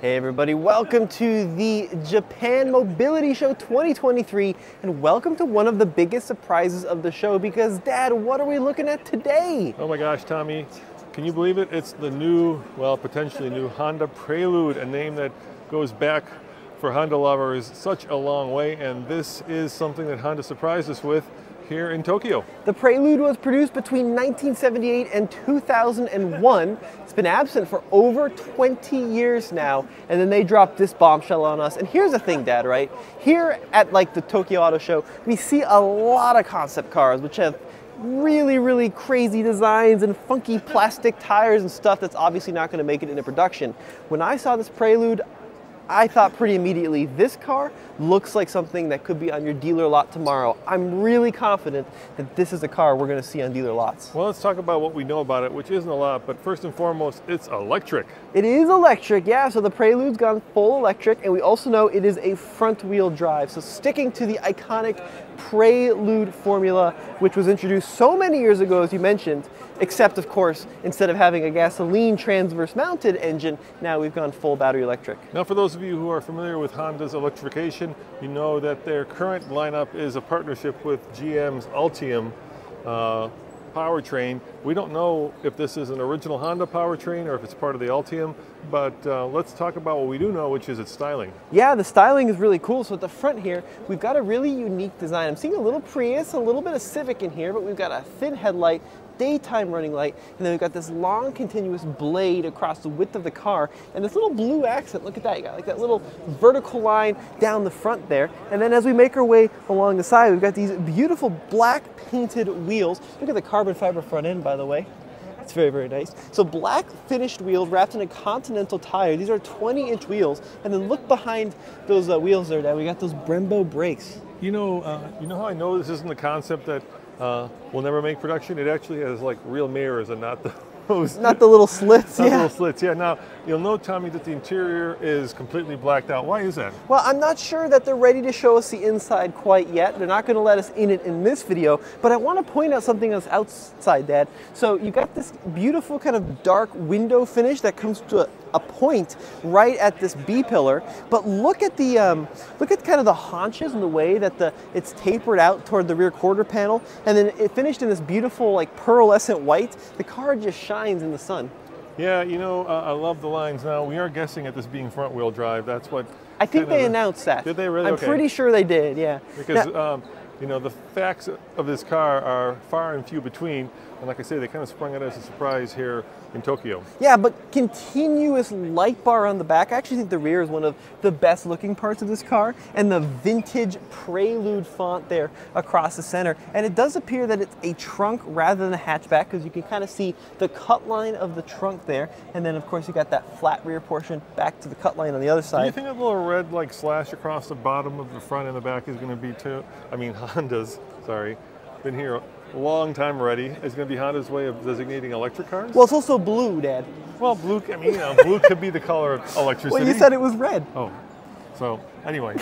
Hey everybody, welcome to the Japan Mobility Show 2023 and welcome to one of the biggest surprises of the show because Dad, what are we looking at today? Oh my gosh, Tommy, can you believe it? It's the new, well, potentially new Honda Prelude, a name that goes back for Honda lovers such a long way, and this is something that Honda surprised us with here in Tokyo. The Prelude was produced between 1978 and 2001. It's been absent for over 20 years now, and then they dropped this bombshell on us. And here's the thing, Dad, right? Here at the Tokyo Auto Show, we see a lot of concept cars which have really crazy designs and funky plastic tires and stuff that's obviously not going to make it into production. When I saw this Prelude, I thought pretty immediately, this car looks like something that could be on your dealer lot tomorrow. I'm really confident that this is a car we're going to see on dealer lots. Well, let's talk about what we know about it, which isn't a lot, but first and foremost, it's electric. It is electric, yeah, so the Prelude's gone full electric, and we also know it is a front-wheel drive. So sticking to the iconic Prelude formula, which was introduced so many years ago, as you mentioned, except, of course, instead of having a gasoline transverse-mounted engine, now we've gone full battery electric. Now, for those of you who are familiar with Honda's electrification, you know that their current lineup is a partnership with GM's Ultium powertrain. We don't know if this is an original Honda powertrain or if it's part of the Ultium, but let's talk about what we do know, which is its styling. Yeah, the styling is really cool. So at the front here, we've got a really unique design. I'm seeing a little Prius, a little bit of Civic in here, but we've got a thin headlight, daytime running light, and then we've got this long continuous blade across the width of the car and this little blue accent. Look at that, you got like that little vertical line down the front there, and then as we make our way along the side, we've got these beautiful black painted wheels. Look at the carbon fiber front end, by the way. It's very nice. So black finished wheels wrapped in a Continental tire. These are 20-inch wheels, and then look behind those wheels there, Dad. We got those Brembo brakes. You know how I know this isn't the concept that will never make production? It actually has like real mirrors and not those. Not the little slits, not the little slits, yeah. Now, you'll note, Tommy, that the interior is completely blacked out. Why is that? Well, I'm not sure that they're ready to show us the inside quite yet. They're not going to let us in it in this video, but I want to point out something else outside, Dad. So you got this beautiful kind of dark window finish that comes to a point right at this B pillar, but look at the kind of the haunches and the way that it's tapered out toward the rear quarter panel, and then it finished in this beautiful like pearlescent white. The car just shines in the sun. Yeah, you know, I love the lines. Now, we are guessing at this being front-wheel drive. That's what I think they announced that. Did they really? I'm pretty sure they did, yeah. Because you know, the facts of this car are far and few between, and like I say, they kind of sprung it as a surprise here in Tokyo. Yeah, but continuous light bar on the back. I actually think the rear is one of the best looking parts of this car, and the vintage Prelude font there across the center. And it does appear that it's a trunk rather than a hatchback, because you can kind of see the cut line of the trunk there, and then of course you got that flat rear portion back to the cut line on the other side. Do you think that little red like slash across the bottom of the front and the back is going to be Honda's, sorry, been here a long time already, is going to be Honda's way of designating electric cars? Well, it's also blue, Dad. Well, blue, I mean, you know, blue could be the color of electricity. Well, you said it was red. Oh, so anyway.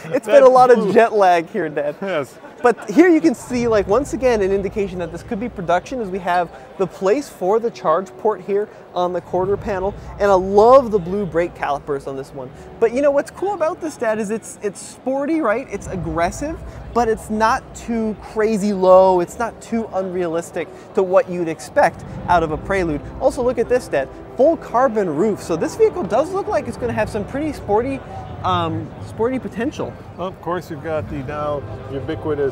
It's been a lot of jet lag here, Dad. Yes. But here you can see, like, once again, an indication that this could be production, as we have the place for the charge port here on the quarter panel, and I love the blue brake calipers on this one. But you know what's cool about this, Dad, is it's sporty, right? It's aggressive, but it's not too crazy low. It's not too unrealistic to what you'd expect out of a Prelude. Also, look at this, Dad, full carbon roof. So this vehicle does look like it's going to have some pretty sporty potential. Well, of course, you've got the now ubiquitous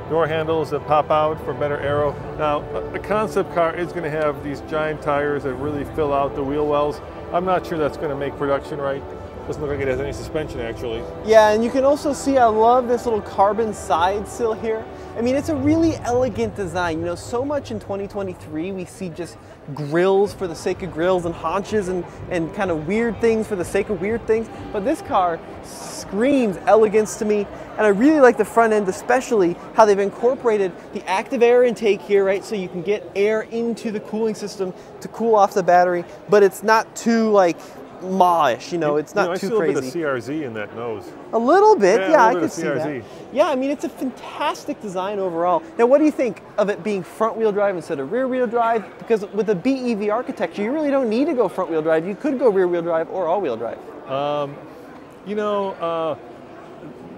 door handles that pop out for better aero. Now, a concept car is going to have these giant tires that really fill out the wheel wells. I'm not sure that's going to make production right. Doesn't look like it has any suspension, actually. Yeah, and you can also see, I love this little carbon side sill here. I mean, it's a really elegant design. You know, so much in 2023, we see just grills for the sake of grills and haunches and kind of weird things for the sake of weird things. But this car screams elegance to me. And I really like the front end, especially how they've incorporated the active air intake here, right? So you can get air into the cooling system to cool off the battery, but it's not too like ma-ish, you know, it's not too crazy. I see a bit of CRZ in that nose. A little bit, yeah, I could see that. CRZ. Yeah, I mean, it's a fantastic design overall. Now, what do you think of it being front-wheel drive instead of rear-wheel drive? Because with the BEV architecture, you really don't need to go front-wheel drive. You could go rear-wheel drive or all-wheel drive. You know,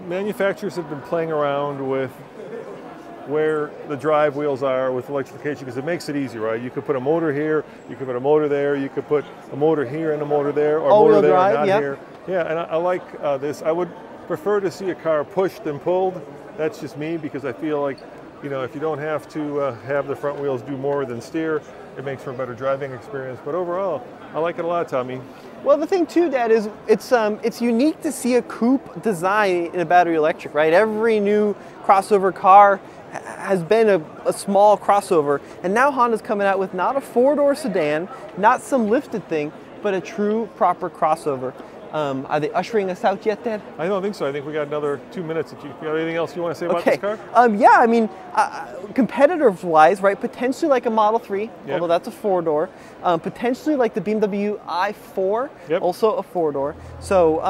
manufacturers have been playing around with where the drive wheels are with electrification because it makes it easy, right? You could put a motor here, you could put a motor there, you could put a motor here and a motor there, or a motor there and not here. Yeah, and I like this. I would prefer to see a car pushed than pulled. That's just me because I feel like, you know, if you don't have to have the front wheels do more than steer, it makes for a better driving experience. But overall, I like it a lot, Tommy. Well, the thing too, Dad, is it's unique to see a coupe design in a battery electric, right? Every new crossover car has been a small crossover, and now Honda's coming out with not a four-door sedan, not some lifted thing, but a true proper crossover. Are they ushering us out yet, Dad? I don't think so. I think we got another 2 minutes. You got anything else you want to say about this car? Yeah, I mean, competitive-wise, right, potentially like a Model 3, although that's a four-door. Potentially like the BMW i4, also a four-door. So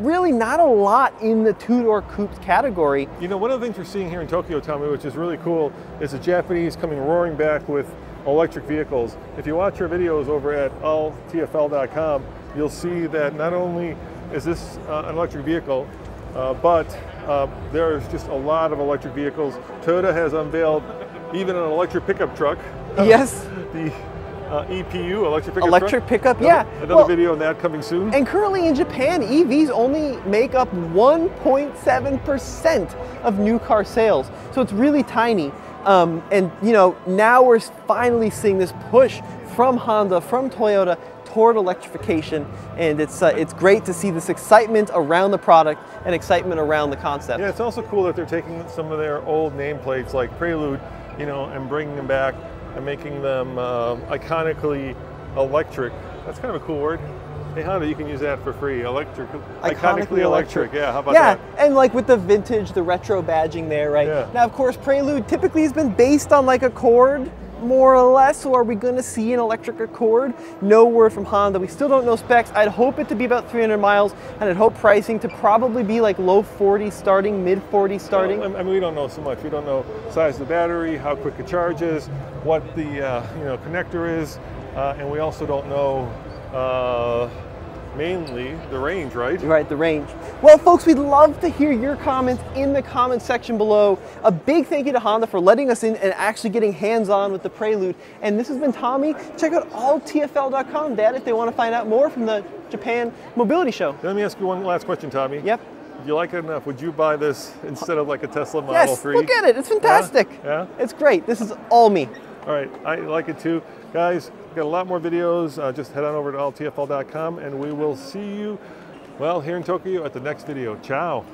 really not a lot in the two-door coupes category. You know, one of the things we're seeing here in Tokyo, Tommy, which is really cool, is the Japanese coming roaring back with electric vehicles. If you watch our videos over at alltfl.com, you'll see that not only is this an electric vehicle, but there's just a lot of electric vehicles. Toyota has unveiled even an electric pickup truck. Yes. The EPU, electric pickup truck. Yeah. Another video on that coming soon. And currently in Japan, EVs only make up 1.7% of new car sales. So it's really tiny. And you know, now we're finally seeing this push from Honda, from Toyota, toward electrification, and it's great to see this excitement around the product and excitement around the concept. Yeah, it's also cool that they're taking some of their old nameplates like Prelude, you know, and bringing them back and making them iconically electric. That's kind of a cool word. Hey Honda, you can use that for free. Iconically electric. Yeah, how about that? Yeah, and like with the vintage, the retro badging there, right? Yeah. Now, of course, Prelude typically has been based on like Accord, more or less. So are we going to see an electric Accord? No word from Honda. We still don't know specs. I'd hope it to be about 300 miles, and I'd hope pricing to probably be like low 40s starting, mid 40s starting. Well, I mean, we don't know so much. We don't know size of the battery, how quick it charges, what the connector is, and we also don't know mainly the range, right? Right, the range. Well, folks, we'd love to hear your comments in the comment section below. A big thank you to Honda for letting us in and actually getting hands-on with the Prelude. And this has been Tommy. Check out alltfl.com, Dad, if they want to find out more from the Japan Mobility Show. Let me ask you one last question, Tommy. Yep. If you like it enough, would you buy this instead of like a Tesla Model 3? Yes, look at it. It's fantastic. Yeah? It's great. This is all me. All right, I like it too. Guys, we've got a lot more videos. Just head on over to alltfl.com and we will see you, well, here in Tokyo at the next video. Ciao.